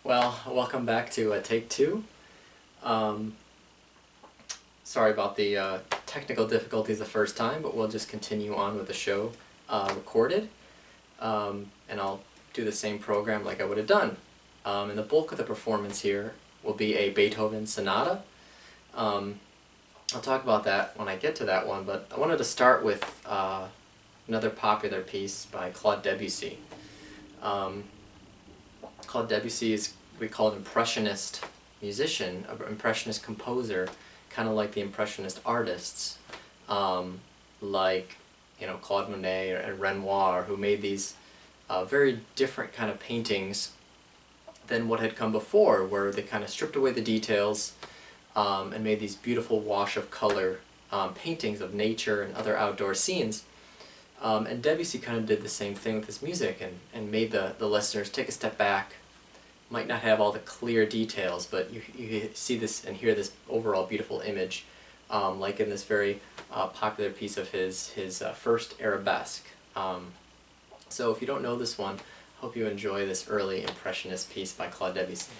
Well, welcome back to Take Two. Um, Sorry about the technical difficulties the first time, but we'll just continue on with the show recorded. And I'll do the same program like I would have done. And the bulk of the performance here will be a Beethoven sonata. I'll talk about that when I get to that one, but I wanted to start with another popular piece by Claude Debussy. Claude Debussy is, we call it impressionist musician, an impressionist composer, kind of like the impressionist artists, like Claude Monet and Renoir, who made these very different kind of paintings than what had come before, where they kind of stripped away the details and made these beautiful wash of color paintings of nature and other outdoor scenes. And Debussy kind of did the same thing with his music and made the listeners take a step back. Might not have all the clear details, but you see this and hear this overall beautiful image, like in this very popular piece of his first arabesque. So if you don't know this one, I hope you enjoy this early impressionist piece by Claude Debussy.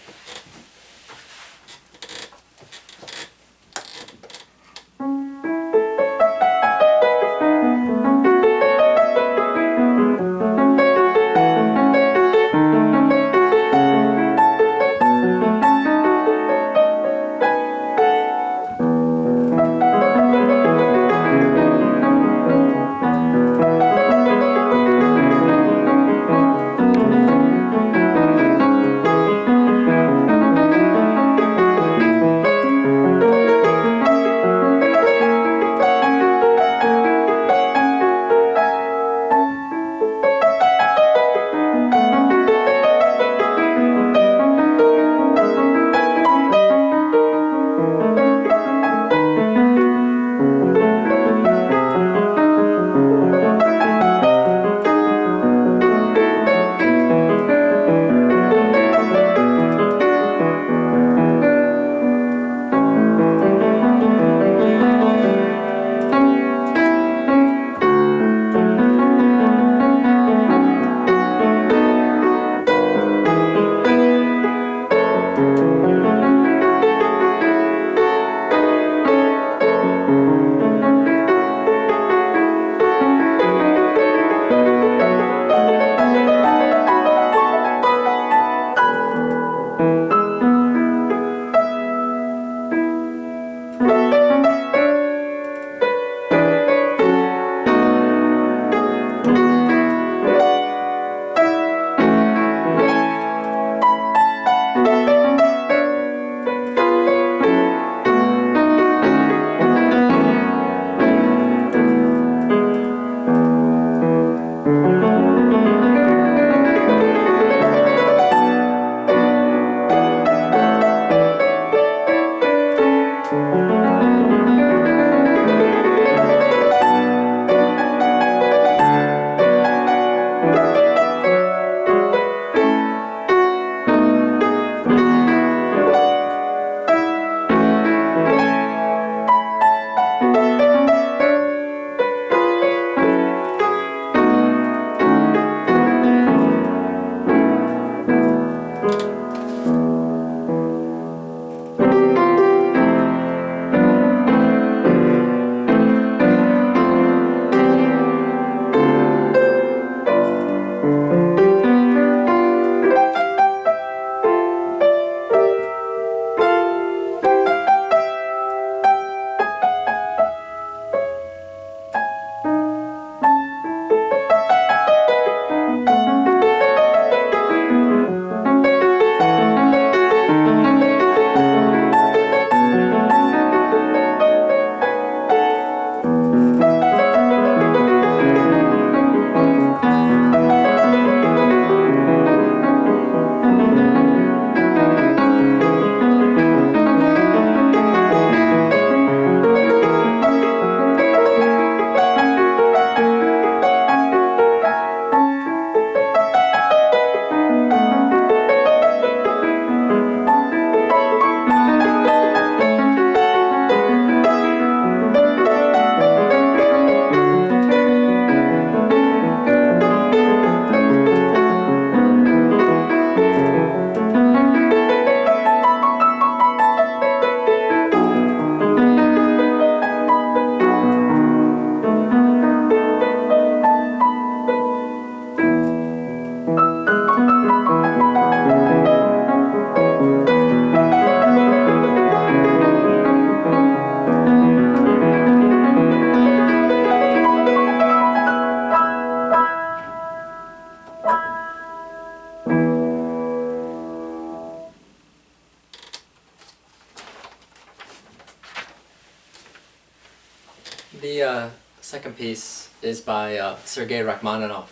second piece is by Sergei Rachmaninoff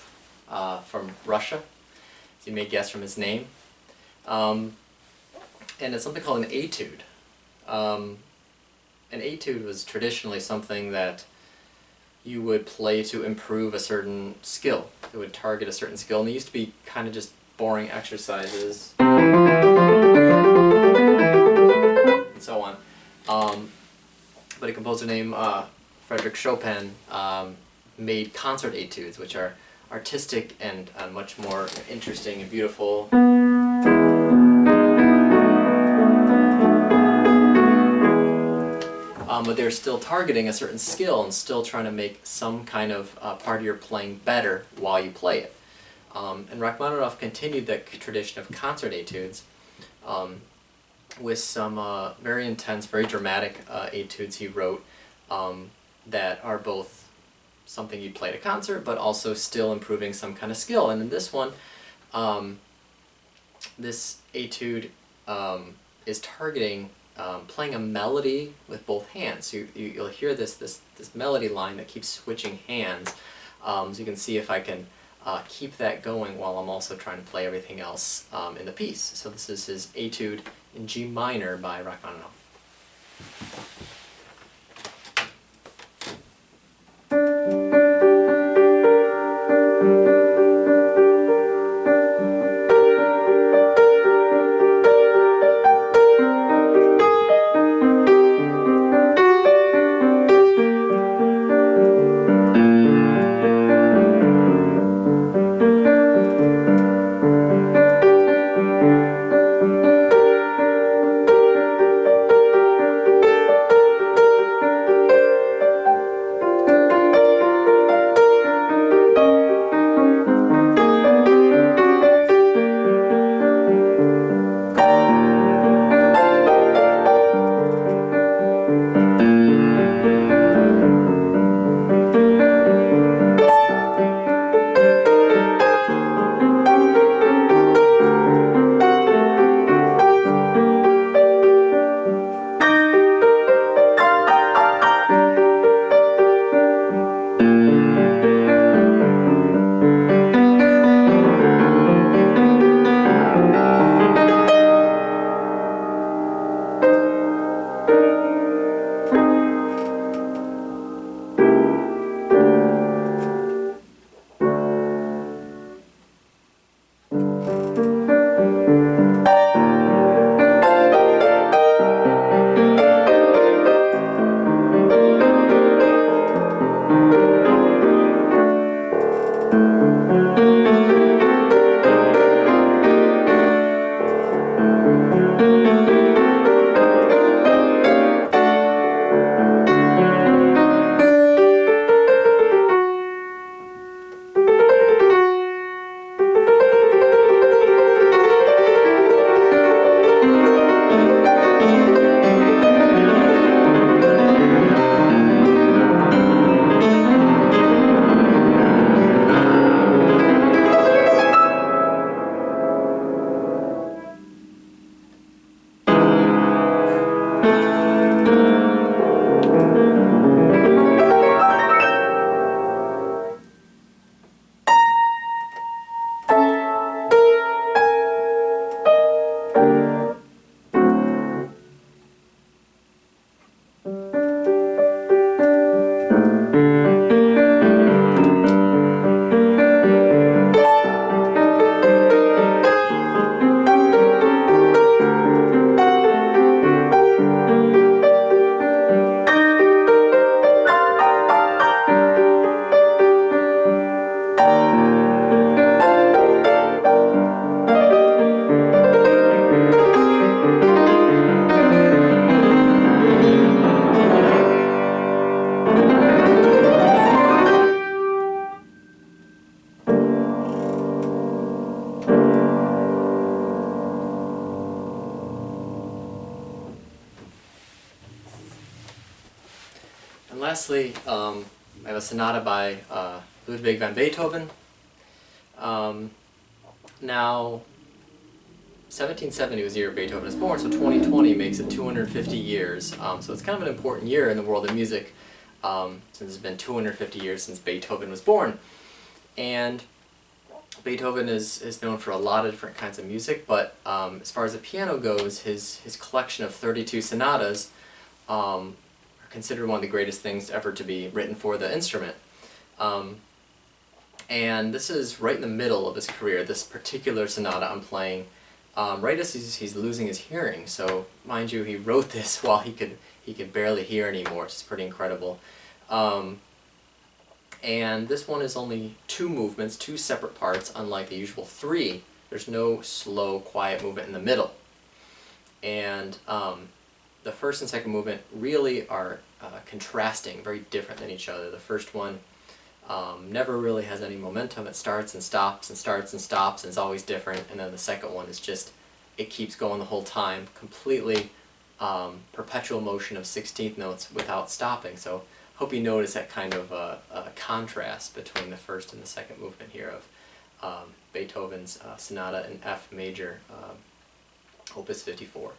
from Russia, as you may guess from his name. And it's something called an etude. An etude was traditionally something that you would play to improve a certain skill. It would target a certain skill, and they used to be kind of just boring exercises and so on. But a composer named Frederick Chopin made concert etudes, which are artistic and much more interesting and beautiful. But they're still targeting a certain skill and still trying to make some kind of part of your playing better while you play it. And Rachmaninoff continued that tradition of concert etudes with some very intense, very dramatic etudes he wrote that are both something you'd play at a concert, but also still improving some kind of skill. And in this one, this etude is targeting playing a melody with both hands. So you'll hear this melody line that keeps switching hands. So you can see if I can keep that going while I'm also trying to play everything else in the piece. So this is his etude in G minor by Rachmaninoff. And lastly, I have a sonata by Ludwig van Beethoven. Now, 1770 was the year Beethoven was born, so 2020 makes it 250 years. So it's kind of an important year in the world of music. since it's been 250 years since Beethoven was born. And Beethoven is known for a lot of different kinds of music, but as far as the piano goes, his collection of 32 sonatas are considered one of the greatest things ever to be written for the instrument. And this is right in the middle of his career, this particular sonata I'm playing, right as he's losing his hearing. So mind you, he wrote this while he could barely hear anymore, which is pretty incredible. And this one is only 2 movements, 2 separate parts, unlike the usual 3. There's no slow, quiet movement in the middle. And the first and second movement really are contrasting, very different than each other. The first one never really has any momentum. It starts and stops and starts and stops and is always different. And then the second one is just, it keeps going the whole time, completely perpetual motion of 16th notes without stopping. So hope you notice that kind of contrast between the first and the second movement here of Beethoven's Sonata in F major, Opus 54.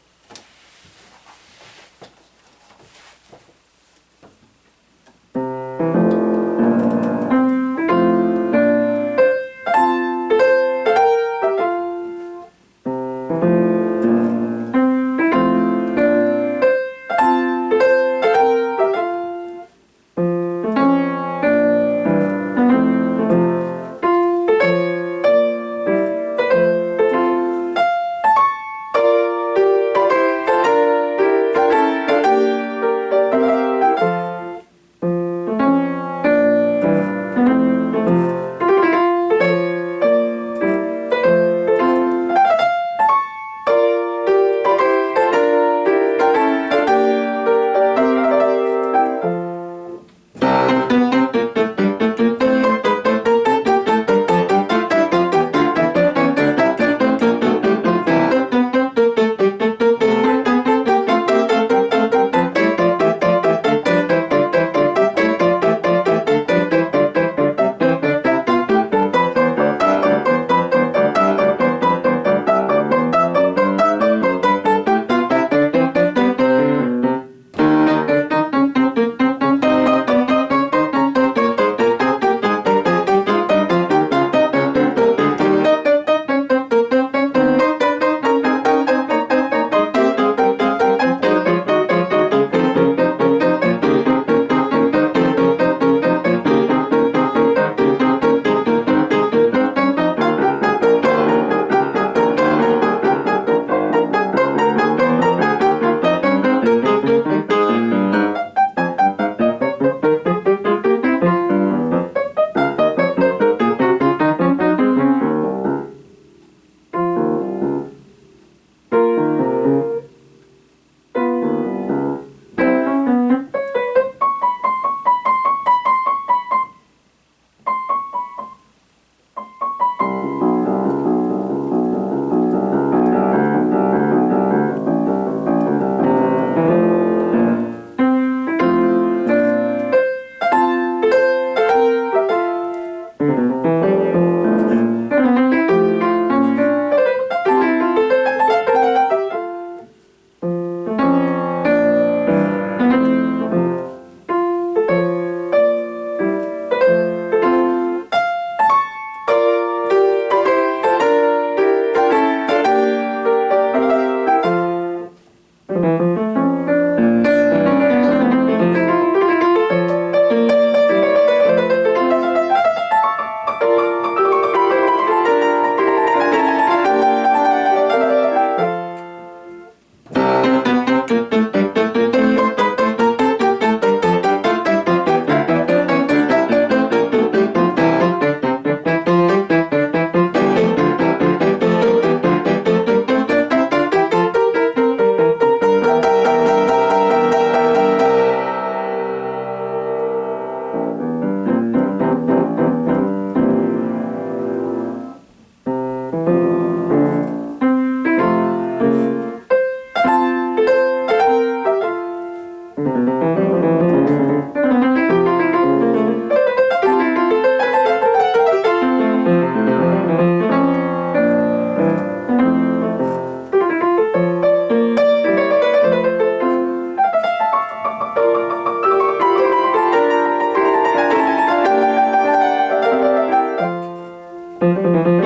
Thank you.